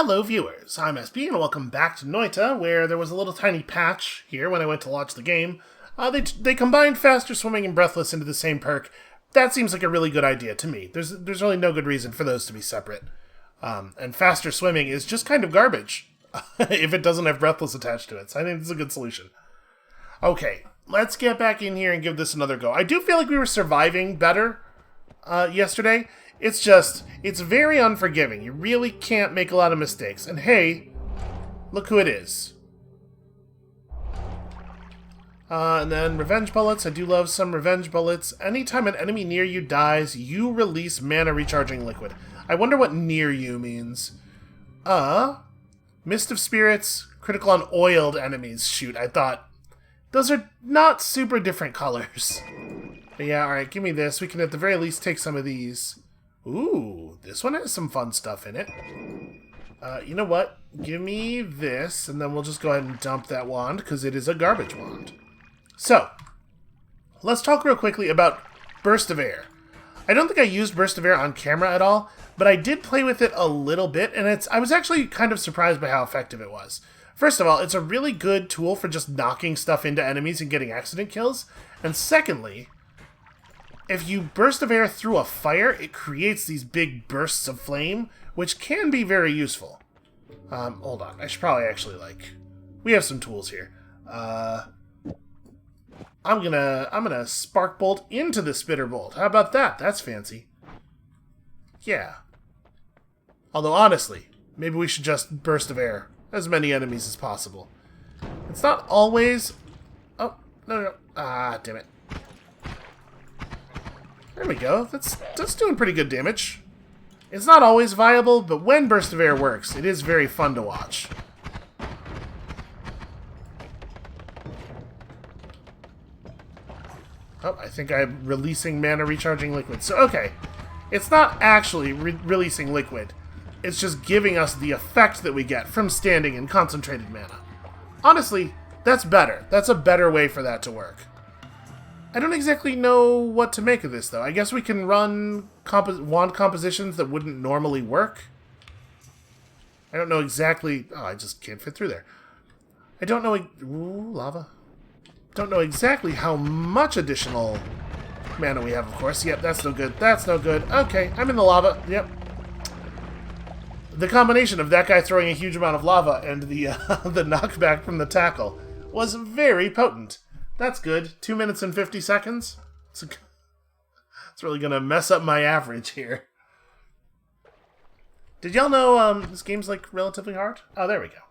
Hello viewers, I'm SP and welcome back to Noita, where there was a little tiny patch here when I went to launch the game. They combined faster swimming and breathless into the same perk. That seems like a really good idea to me. There's really no good reason for those to be separate. And faster swimming is just kind of garbage if it doesn't have breathless attached to it, so I think it's a good solution. Okay, let's get back in here and give this another go. I do feel like we were surviving better yesterday. It's very unforgiving. You really can't make a lot of mistakes. And hey, look who it is. And then revenge bullets. I do love some revenge bullets. Anytime an enemy near you dies, you release mana recharging liquid. I wonder what near you means. Mist of spirits, critical on oiled enemies. Shoot, I thought those are not super different colors. But yeah, alright, give me this. We can at the very least take some of these. Ooh, this one has some fun stuff in it. You know what? Give me this, and then we'll just go ahead and dump that wand, because it is a garbage wand. So, let's talk real quickly about Burst of Air. I don't think I used Burst of Air on camera at all, but I did play with it a little bit, and I was actually kind of surprised by how effective it was. First of all, it's a really good tool for just knocking stuff into enemies and getting accident kills. And secondly, if you burst of air through a fire, it creates these big bursts of flame, which can be very useful. Hold on. I should probably actually, we have some tools here. I'm gonna spark bolt into the spitter bolt. How about that? That's fancy. Yeah. Although, honestly, maybe we should just burst of air as many enemies as possible. It's not always... Oh, no. Ah, damn it. There we go. That's doing pretty good damage. It's not always viable, but when Burst of Air works, it is very fun to watch. Oh, I think I'm releasing mana recharging liquid. So, okay. It's not actually releasing liquid. It's just giving us the effect that we get from standing in concentrated mana. Honestly, that's better. That's a better way for that to work. I don't exactly know what to make of this, though. I guess we can run wand compositions that wouldn't normally work. I don't know exactly... Oh, I just can't fit through there. I don't know... Ooh, lava. Don't know exactly how much additional mana we have, of course. Yep, that's no good. That's no good. Okay, I'm in the lava. Yep. The combination of that guy throwing a huge amount of lava and the the knockback from the tackle was very potent. That's good. 2 minutes and 50 seconds. It's really gonna mess up my average here. Did y'all know this game's relatively hard? Oh, there we go.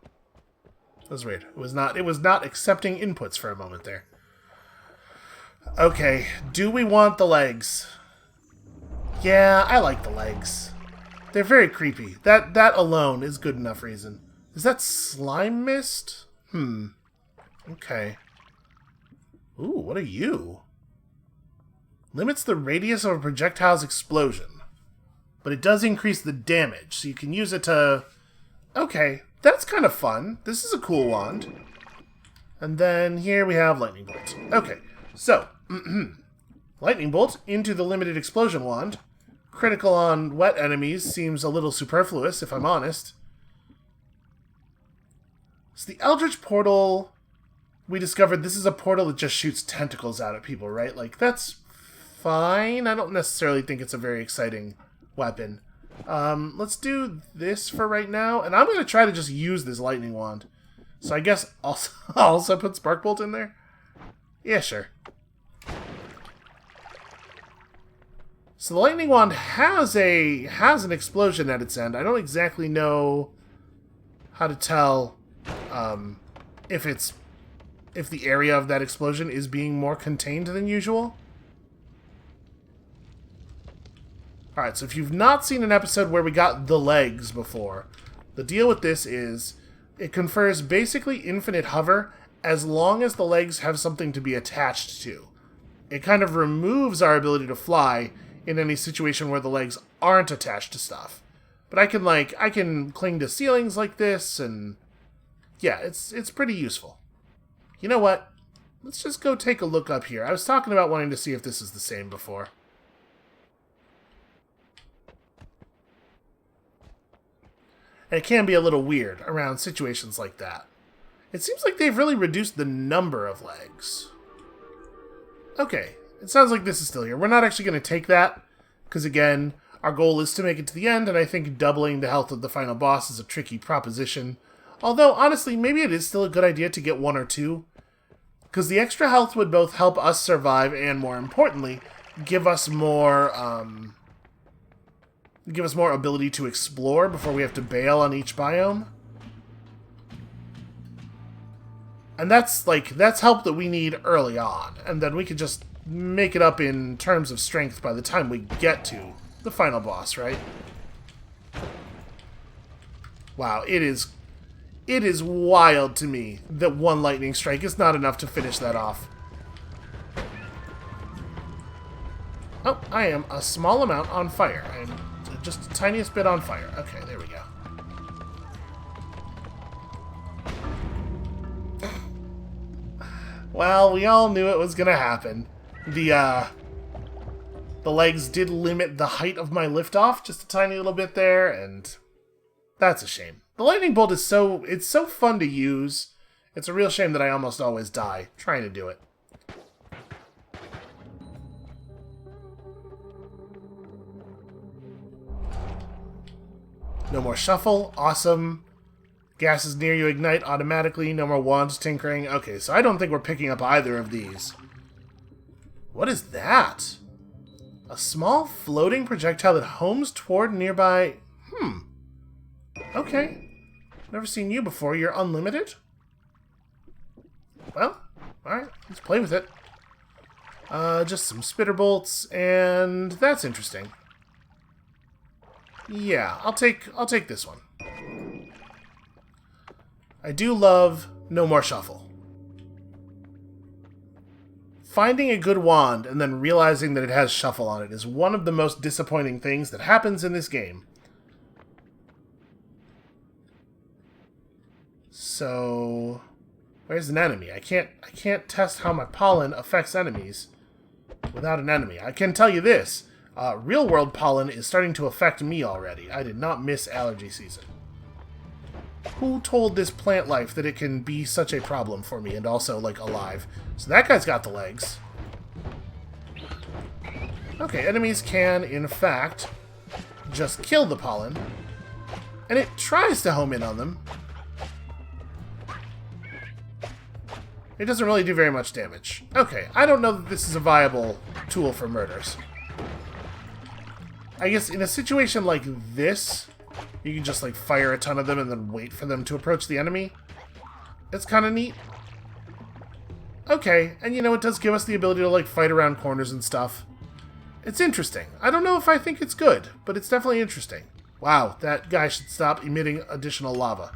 That was weird. It was not accepting inputs for a moment there. Okay, do we want the legs? Yeah, I like the legs. They're very creepy. That alone is good enough reason. Is that slime mist? Okay. Ooh, what are you? Limits the radius of a projectile's explosion. But it does increase the damage, so you can use it to... Okay, that's kind of fun. This is a cool wand. And then here we have Lightning Bolt. Okay, so... Lightning Bolt into the limited explosion wand. Critical on wet enemies seems a little superfluous, if I'm honest. So the Eldritch Portal... We discovered this is a portal that just shoots tentacles out at people, right? That's fine. I don't necessarily think it's a very exciting weapon. Let's do this for right now. And I'm going to try to just use this lightning wand. So I guess also put Spark Bolt in there? Yeah, sure. So the lightning wand has an explosion at its end. I don't exactly know how to tell if the area of that explosion is being more contained than usual. Alright, so if you've not seen an episode where we got the legs before, the deal with this is it confers basically infinite hover as long as the legs have something to be attached to. It kind of removes our ability to fly in any situation where the legs aren't attached to stuff. But I can cling to ceilings like this, and yeah, it's pretty useful. You know what? Let's just go take a look up here. I was talking about wanting to see if this is the same before. And it can be a little weird around situations like that. It seems like they've really reduced the number of legs. Okay, it sounds like this is still here. We're not actually going to take that, because again, our goal is to make it to the end, and I think doubling the health of the final boss is a tricky proposition. Although, honestly, maybe it is still a good idea to get 1 or 2, because the extra health would both help us survive and, more importantly, give us more ability to explore before we have to bail on each biome. And that's help that we need early on, and then we could just make it up in terms of strength by the time we get to the final boss, right? Wow, it is wild to me that 1 lightning strike is not enough to finish that off. Oh, I am a small amount on fire. I am just the tiniest bit on fire. Okay, there we go. Well, we all knew it was gonna happen. The legs did limit the height of my liftoff just a tiny little bit there, and that's a shame. The lightning bolt is so fun to use. It's a real shame that I almost always die trying to do it. No more shuffle. Awesome. Gases near you ignite automatically. No more wand tinkering. Okay, so I don't think we're picking up either of these. What is that? A small floating projectile that homes toward nearby... Okay. Never seen you before. You're unlimited? Well, alright. Let's play with it. Just some spitter bolts, and that's interesting. Yeah, I'll take this one. I do love no more shuffle. Finding a good wand and then realizing that it has shuffle on it is one of the most disappointing things that happens in this game. So, where's an enemy? I can't test how my pollen affects enemies without an enemy. I can tell you this. Real-world pollen is starting to affect me already. I did not miss allergy season. Who told this plant life that it can be such a problem for me and also, like, alive? So that guy's got the legs. Okay, enemies can, in fact, just kill the pollen. And it tries to home in on them. It doesn't really do very much damage. Okay, I don't know that this is a viable tool for murders. I guess in a situation like this, you can just, like, fire a ton of them and then wait for them to approach the enemy. It's kind of neat. Okay, and you know, it does give us the ability to, like, fight around corners and stuff. It's interesting. I don't know if I think it's good, but it's definitely interesting. Wow, that guy should stop emitting additional lava.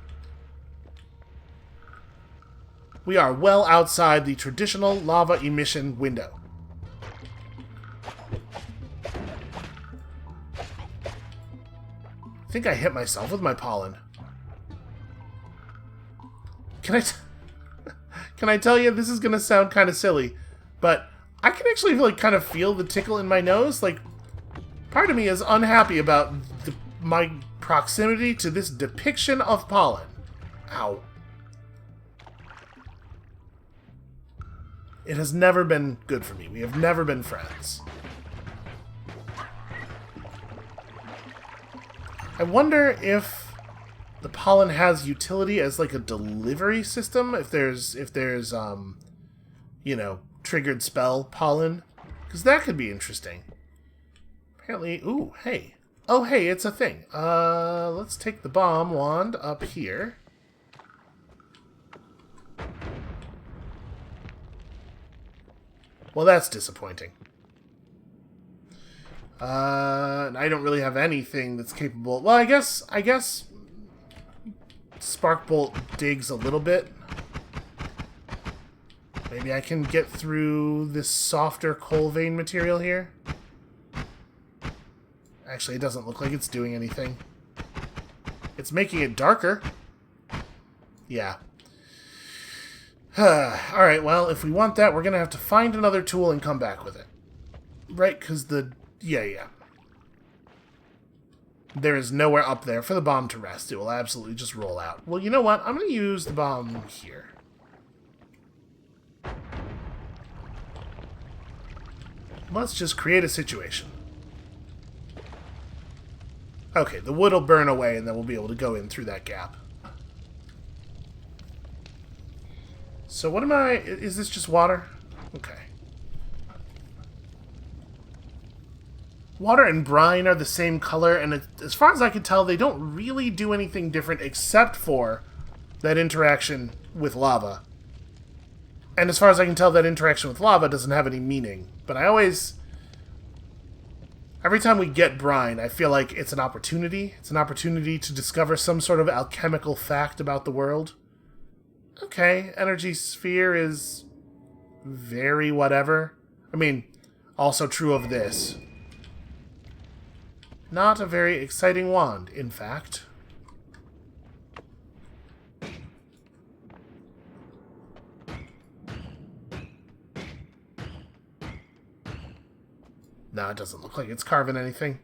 We are well outside the traditional lava emission window. I think I hit myself with my pollen. Can I tell you, this is going to sound kind of silly, but I can actually like kind of feel the tickle in my nose. Like, part of me is unhappy about my proximity to this depiction of pollen. Ow. It has never been good for me. We have never been friends. I wonder if the pollen has utility as like a delivery system. If there's you know, triggered spell pollen, because that could be interesting. Apparently, ooh, hey, oh hey, it's a thing. Let's take the bomb wand up here. Well, that's disappointing. I don't really have anything that's capable... Well, I guess Sparkbolt digs a little bit. Maybe I can get through this softer coal vein material here. Actually, it doesn't look like it's doing anything. It's making it darker. Yeah. Alright, well, if we want that, we're going to have to find another tool and come back with it. Right, because the... Yeah. there is nowhere up there for the bomb to rest. It will absolutely just roll out. Well, you know what? I'm going to use the bomb here. Let's just create a situation. Okay, the wood will burn away, and then we'll be able to go in through that gap. So what am I... Is this just water? Okay. Water and brine are the same color, and as far as I can tell, they don't really do anything different except for that interaction with lava. And as far as I can tell, that interaction with lava doesn't have any meaning. But I always... Every time we get brine, I feel like it's an opportunity. It's an opportunity to discover some sort of alchemical fact about the world. Okay, energy sphere is very whatever. I mean, also true of this. Not a very exciting wand, in fact. No, it doesn't look like it's carving anything.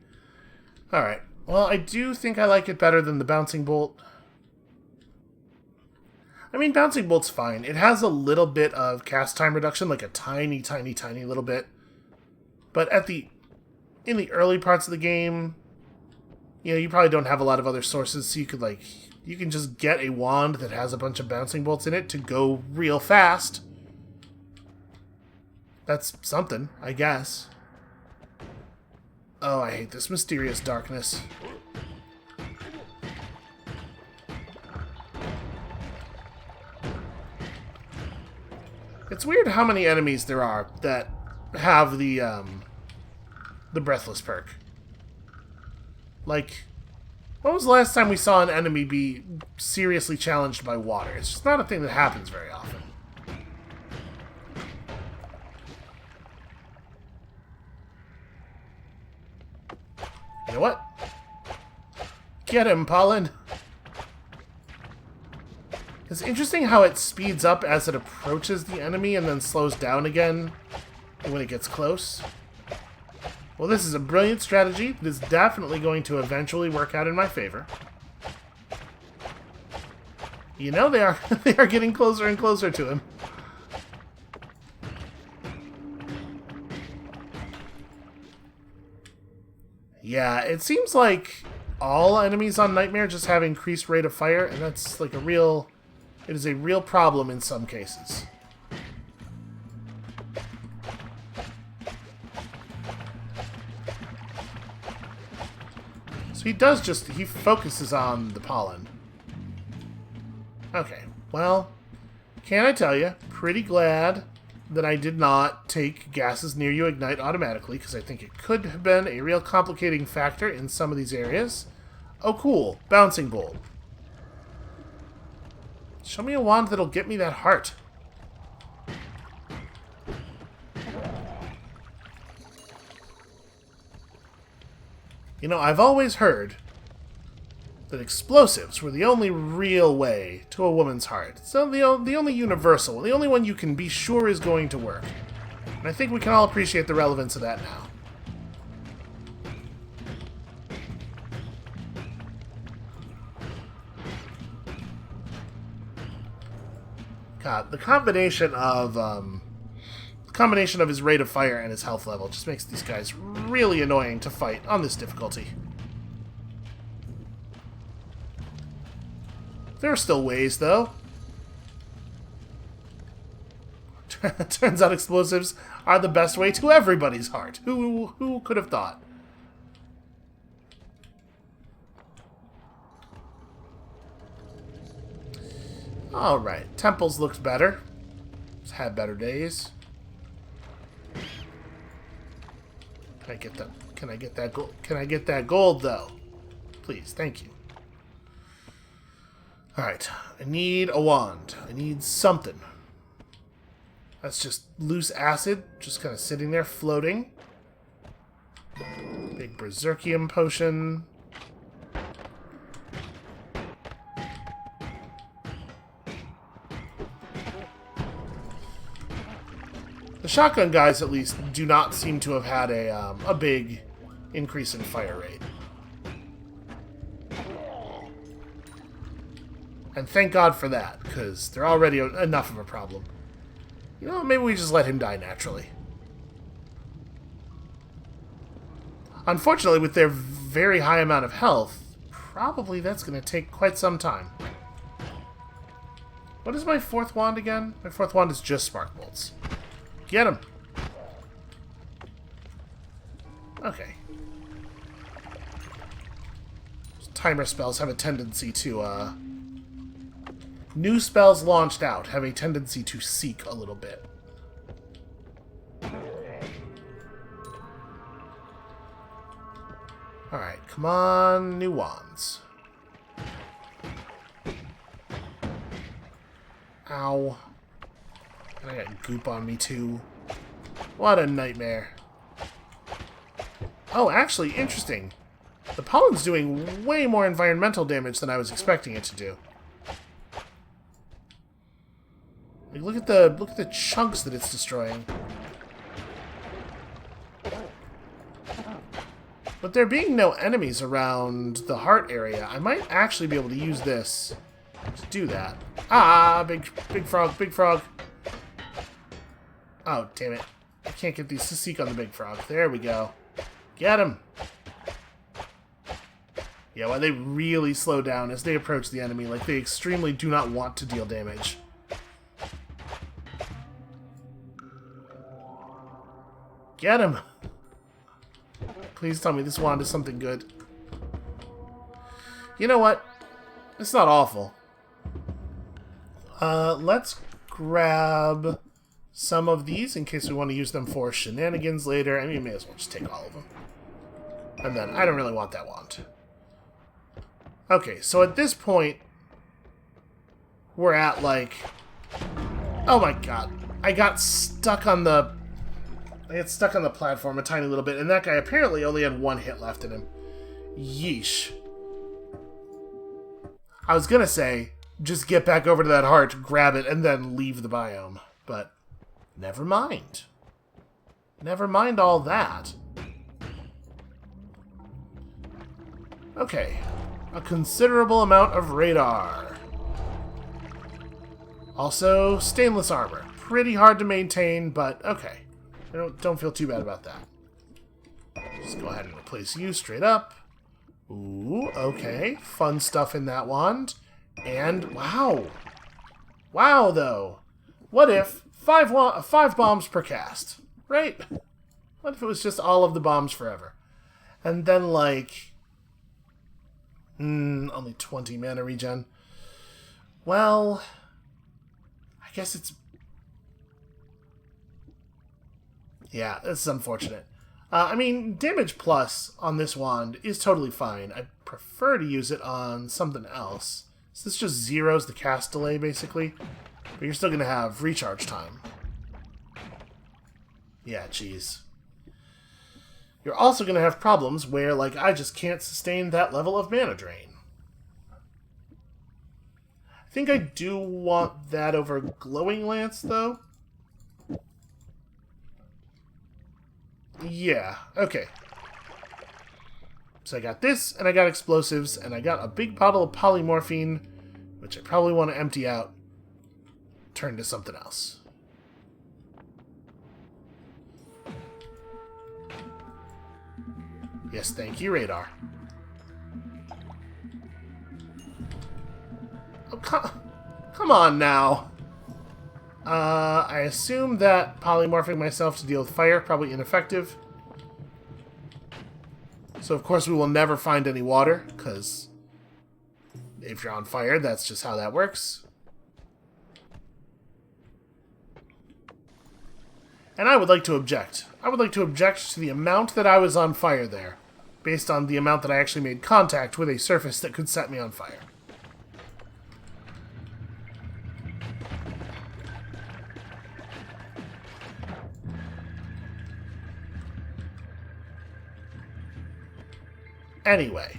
Alright. Well, I do think I like it better than the bouncing bolt. I mean, bouncing bolt's fine. It has a little bit of cast time reduction, like a tiny, tiny, tiny little bit. But in the early parts of the game, you know, you probably don't have a lot of other sources, so you can just get a wand that has a bunch of bouncing bolts in it to go real fast. That's something, I guess. Oh, I hate this mysterious darkness. It's weird how many enemies there are that have the Breathless perk. Like, when was the last time we saw an enemy be seriously challenged by water? It's just not a thing that happens very often. You know what? Get him, Pollen! It's interesting how it speeds up as it approaches the enemy and then slows down again when it gets close. Well, this is a brilliant strategy that is definitely going to eventually work out in my favor. You know, they are getting closer and closer to him. Yeah, it seems like all enemies on Nightmare just have increased rate of fire, and that's like it is a real problem in some cases. So he focuses on the pollen. Okay, well, can I tell you, pretty glad that I did not take gases near you ignite automatically, because I think it could have been a real complicating factor in some of these areas. Oh, cool. Bouncing bolt. Show me a wand that'll get me that heart. You know, I've always heard that explosives were the only real way to a woman's heart. So the only universal, the only one you can be sure is going to work. And I think we can all appreciate the relevance of that now. God, the combination of his rate of fire and his health level just makes these guys really annoying to fight on this difficulty. There are still ways, though. Turns out explosives are the best way to everybody's heart. Who could have thought? Alright, temples looked better. It's had better days. Can I get that gold? Can I get that gold, though? Please, thank you. Alright, I need a wand. I need something. That's just loose acid, just kind of sitting there floating. Big Berserkium potion. The shotgun guys, at least, do not seem to have had a big increase in fire rate. And thank God for that, because they're already enough of a problem. You know, maybe we just let him die naturally. Unfortunately, with their very high amount of health, probably that's going to take quite some time. What is my fourth wand again? My fourth wand is just Spark Bolts. Get him! Okay. Timer spells have a tendency to, new spells launched out have a tendency to seek a little bit. Alright, come on, new wands. Ow. And I got goop on me, too. What a nightmare. Oh, actually, interesting. The pollen's doing way more environmental damage than I was expecting it to do. Like, look at the chunks that it's destroying. But there being no enemies around the heart area, I might actually be able to use this to do that. Ah, big frog, big frog. Oh, damn it. I can't get these to seek on the big frog. There we go. Get him! Yeah, well, they really slow down as they approach the enemy. Like, they extremely do not want to deal damage. Get him! Please tell me this wand is something good. You know what? It's not awful. Let's grab some of these in case we want to use them for shenanigans later. I mean, may as well just take all of them. And then, I don't really want that wand. Okay, so at this point, we're at, like... Oh my god. I got stuck on the platform a tiny little bit, and that guy apparently only had one hit left in him. Yeesh. I was gonna say, just get back over to that heart, grab it, and then leave the biome. But, never mind. Never mind all that. Okay. A considerable amount of radar. Also, stainless armor. Pretty hard to maintain, but okay. I don't feel too bad about that. Just go ahead and replace you straight up. Ooh, okay. Fun stuff in that wand. And, wow. Wow, though. What if 5 bombs per cast? Right? What if it was just all of the bombs forever? And then, like... only 20 mana regen. Well... I guess it's... Yeah, this is unfortunate. I mean, damage plus on this wand is totally fine. I prefer to use it on something else. So this just zeroes the cast delay, basically. But you're still going to have recharge time. Yeah, jeez. You're also going to have problems where, like, I just can't sustain that level of mana drain. I think I do want that over Glowing Lance, though. Yeah, okay. So I got this, and I got explosives, and I got a big bottle of polymorphine, which I probably want to empty out, turn to something else. Yes, thank you, radar. Oh, come on now. I assume that polymorphing myself to deal with fire, probably ineffective. So, of course, we will never find any water, because if you're on fire, that's just how that works. And I would like to object. I would like to object to the amount that I was on fire there, based on the amount that I actually made contact with a surface that could set me on fire. Anyway,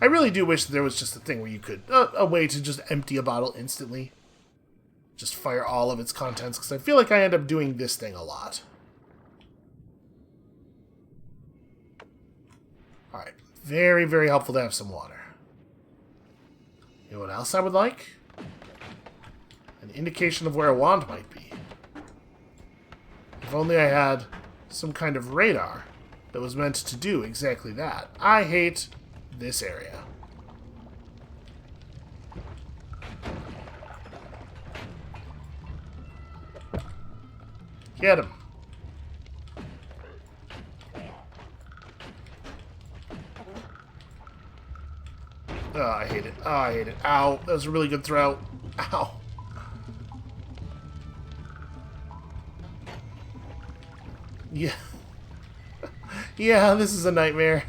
I really do wish that there was just a thing where you could, a way to just empty a bottle instantly. Just fire all of its contents, because I feel like I end up doing this thing a lot. Alright, very, very helpful to have some water. You know what else I would like? An indication of where a wand might be. If only I had some kind of radar that was meant to do exactly that. I hate this area. Get him. Oh, I hate it. Oh, I hate it. Ow. That was a really good throw. Ow. Yeah. Yeah, this is a nightmare.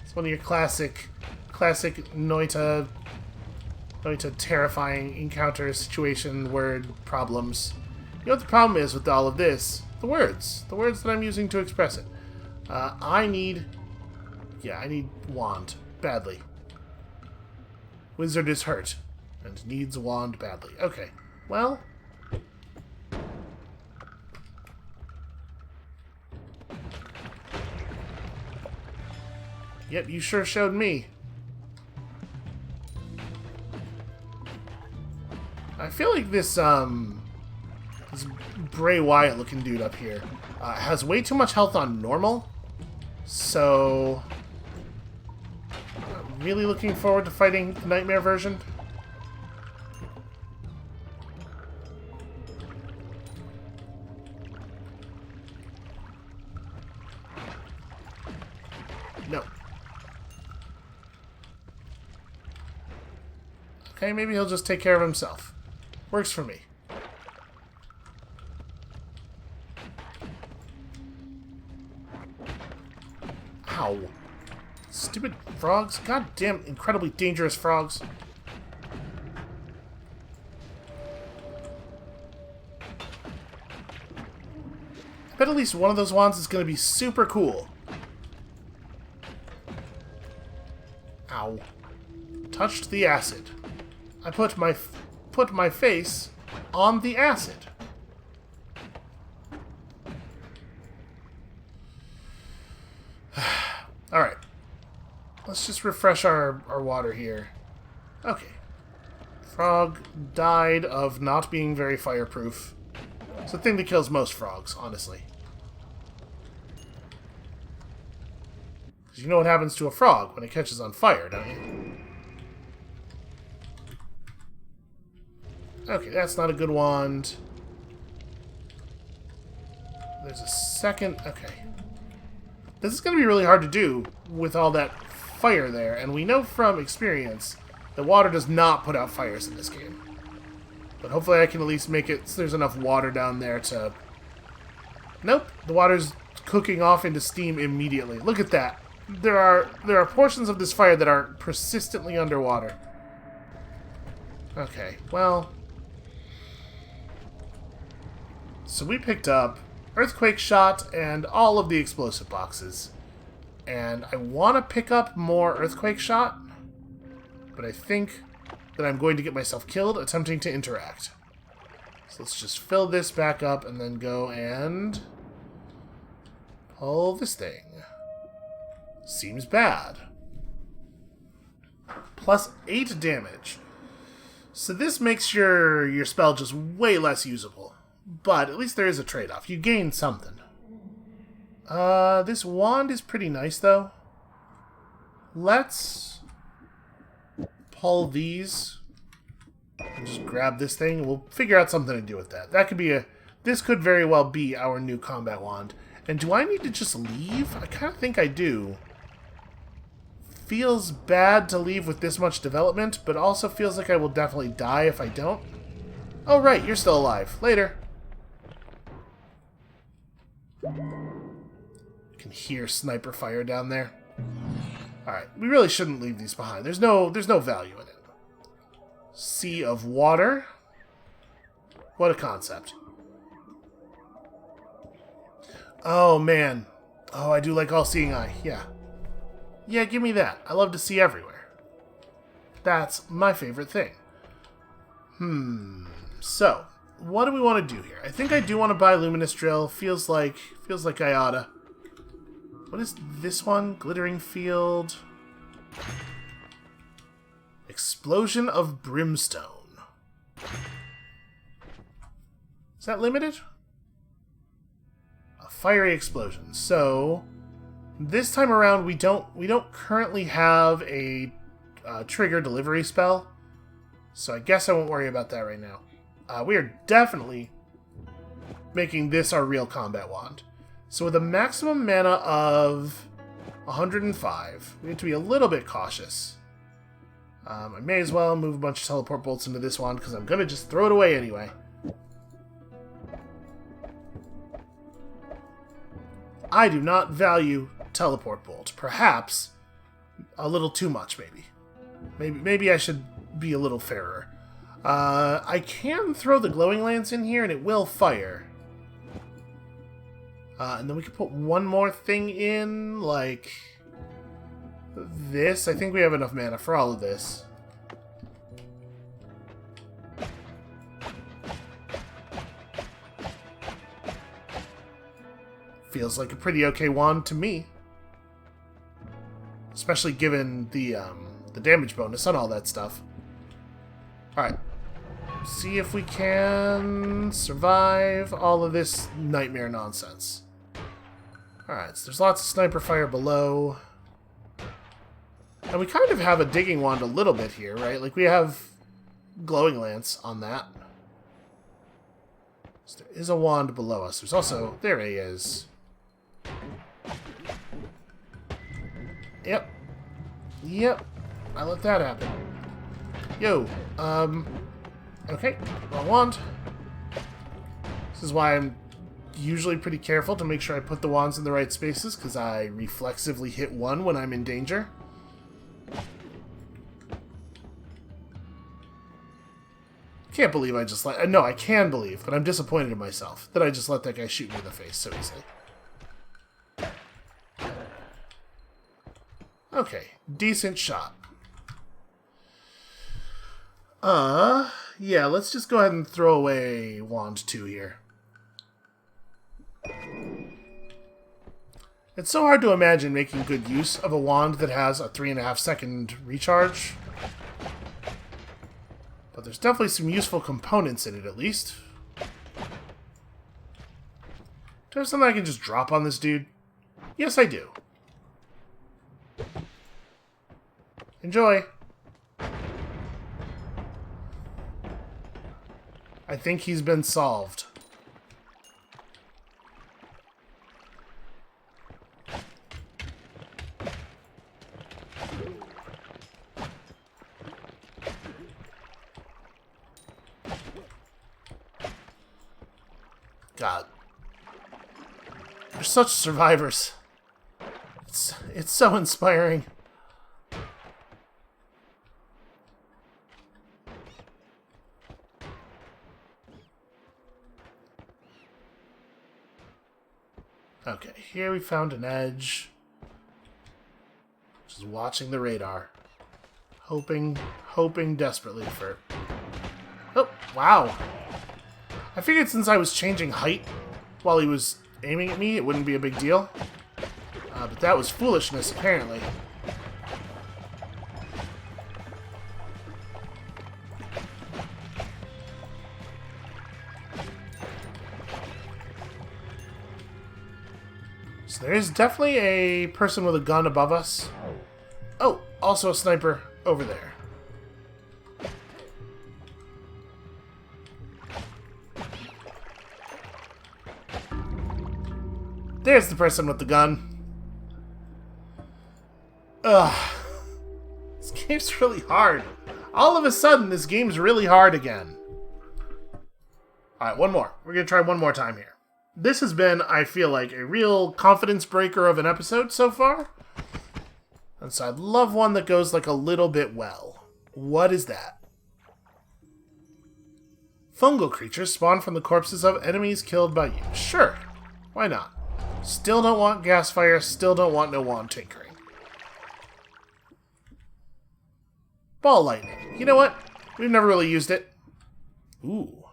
It's one of your classic Noita terrifying encounter situation word problems. You know what the problem is with all of this? The words. The words that I'm using to express it. I need wand. Badly. Wizard is hurt. And needs wand badly. Okay. Well. Yep, you sure showed me. I feel like this Bray Wyatt looking dude up here has way too much health on normal. So I'm really looking forward to fighting the Nightmare version. No. Okay, maybe he'll just take care of himself. Works for me. Ow. Stupid frogs. Goddamn incredibly dangerous frogs. I bet at least one of those wands is going to be super cool. Ow. Touched the acid. I put my face on the acid. Alright. Let's just refresh our water here. Okay. Frog died of not being very fireproof. It's the thing that kills most frogs, honestly. Because you know what happens to a frog when it catches on fire, don't you? Okay, that's not a good wand. There's a second... Okay. This is going to be really hard to do with all that fire there, and we know from experience that water does not put out fires in this game. But hopefully I can at least make it so there's enough water down there to... Nope, the water's cooking off into steam immediately. Look at that. There are portions of this fire that are persistently underwater. Okay, well... So we picked up Earthquake Shot and all of the explosive boxes. And I want to pick up more Earthquake Shot, but I think that I'm going to get myself killed attempting to interact. So let's just fill this back up and then go and pull this thing. Seems bad. Plus 8 damage. So this makes your spell just way less usable. But at least there is a trade-off. You gain something. This wand is pretty nice, though. Let's pull these and just grab this thing. We'll figure out something to do with that. That could be this could very well be our new combat wand. And do I need to just leave? I kind of think I do. Feels bad to leave with this much development, but also feels like I will definitely die if I don't. Oh, right, you're still alive. Later. I can hear sniper fire down there. Alright, we really shouldn't leave these behind. There's no value in it. Sea of water. What a concept. Oh, man. Oh, I do like all-seeing eye. Yeah. Yeah, give me that. I love to see everywhere. That's my favorite thing. So, what do we want to do here? I think I do want to buy Luminous Drill. Feels like I oughta. What is this one? Glittering Field. Explosion of Brimstone. Is that limited? A fiery explosion. So this time around, we don't currently have a trigger delivery spell. So I guess I won't worry about that right now. We are definitely making this our real combat wand. So with a maximum mana of 105, we have to be a little bit cautious. I may as well move a bunch of teleport bolts into this wand because I'm going to just throw it away anyway. I do not value teleport bolt. Perhaps a little too much, maybe. Maybe I should be a little fairer. I can throw the glowing lance in here and it will fire. And then we can put one more thing in, like this. I think we have enough mana for all of this. Feels like a pretty okay wand to me. Especially given the damage bonus on all that stuff. Alright. See if we can survive all of this nightmare nonsense. Alright, so there's lots of sniper fire below. And we kind of have a digging wand a little bit here, right? Like, we have glowing lance on that. So there is a wand below us. There's also... There he is. Yep. Yep. I let that happen. Yo, okay. Wrong wand. This is why I'm usually pretty careful to make sure I put the wands in the right spaces, because I reflexively hit one when I'm in danger. Can't believe I just let... No, I can believe, but I'm disappointed in myself that I just let that guy shoot me in the face so easily. Okay, decent shot. Yeah, let's just go ahead and throw away wand 2 here. It's so hard to imagine making good use of a wand that has a 3.5-second recharge. But there's definitely some useful components in it, at least. Do I have something I can just drop on this dude? Yes, I do. Enjoy. I think he's been solved. God. They're such survivors. It's so inspiring. Okay, here we found an edge. Just watching the radar. Hoping desperately for... Oh, wow. I figured since I was changing height while he was aiming at me, it wouldn't be a big deal. But that was foolishness, apparently. So there is definitely a person with a gun above us. Oh, also a sniper over there. There's the person with the gun. Ugh. This game's really hard. All of a sudden, this game's really hard again. Alright, one more. We're going to try one more time here. This has been, I feel like, a real confidence breaker of an episode so far. And so I'd love one that goes like a little bit well. What is that? Fungal creatures spawn from the corpses of enemies killed by you. Sure. Why not? Still don't want gas fire, still don't want no wand tinkering. Ball lightning. You know what? We've never really used it. Ooh.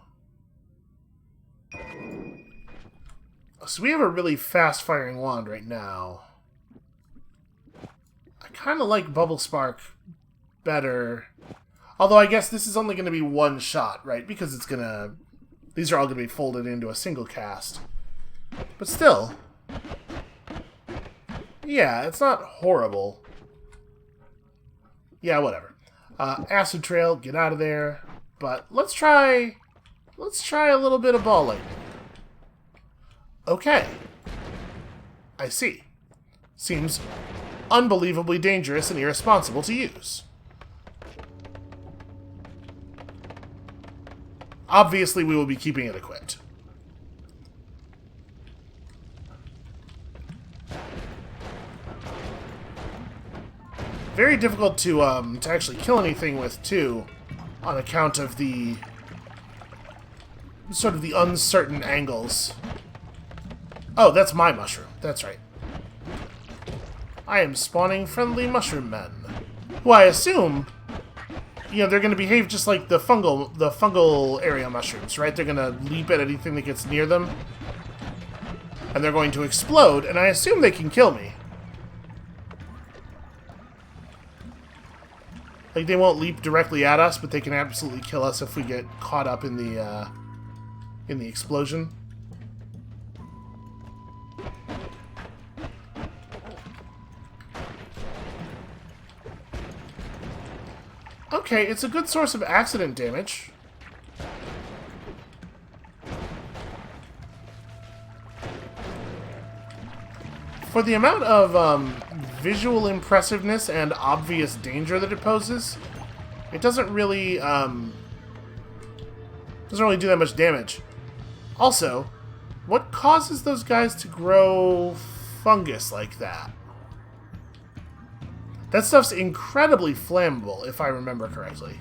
So we have a really fast-firing wand right now. I kind of like Bubble Spark better. Although I guess this is only going to be one shot, right? Because it's going to... These are all going to be folded into a single cast. But still... Yeah, it's not horrible. Yeah, whatever. Acid Trail, get out of there. But let's try a little bit of ball lightning. Okay. I see. Seems unbelievably dangerous and irresponsible to use. Obviously, we will be keeping it equipped. Very difficult to actually kill anything with, too, on account of the sort of the uncertain angles. Oh, that's my mushroom. That's right. I am spawning friendly mushroom men, who I assume, you know, they're going to behave just like the fungal area mushrooms, right? They're going to leap at anything that gets near them, and they're going to explode, and I assume they can kill me. Like, they won't leap directly at us, but they can absolutely kill us if we get caught up in the explosion. Okay, it's a good source of accident damage. For the amount of visual impressiveness and obvious danger that it poses, it doesn't really do that much damage. Also, what causes those guys to grow fungus like that? That stuff's incredibly flammable, if I remember correctly.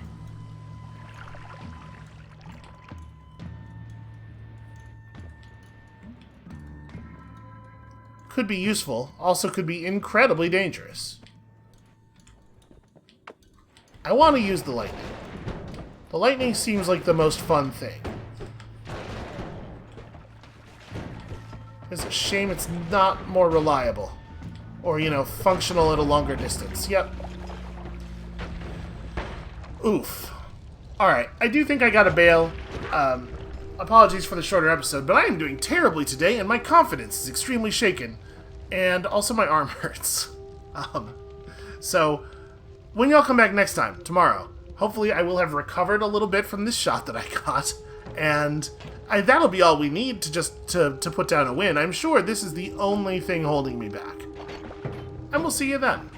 Could be useful, also could be incredibly dangerous. I want to use the lightning. The lightning seems like the most fun thing. It's a shame it's not more reliable. Or, you know, functional at a longer distance. Yep. Oof. Alright, I do think I got a bail. Apologies for the shorter episode, but I am doing terribly today, and my confidence is extremely shaken. And also my arm hurts. So, when y'all come back next time, tomorrow, hopefully I will have recovered a little bit from this shot that I got, and that'll be all we need to just to put down a win. I'm sure this is the only thing holding me back. And we'll see you then.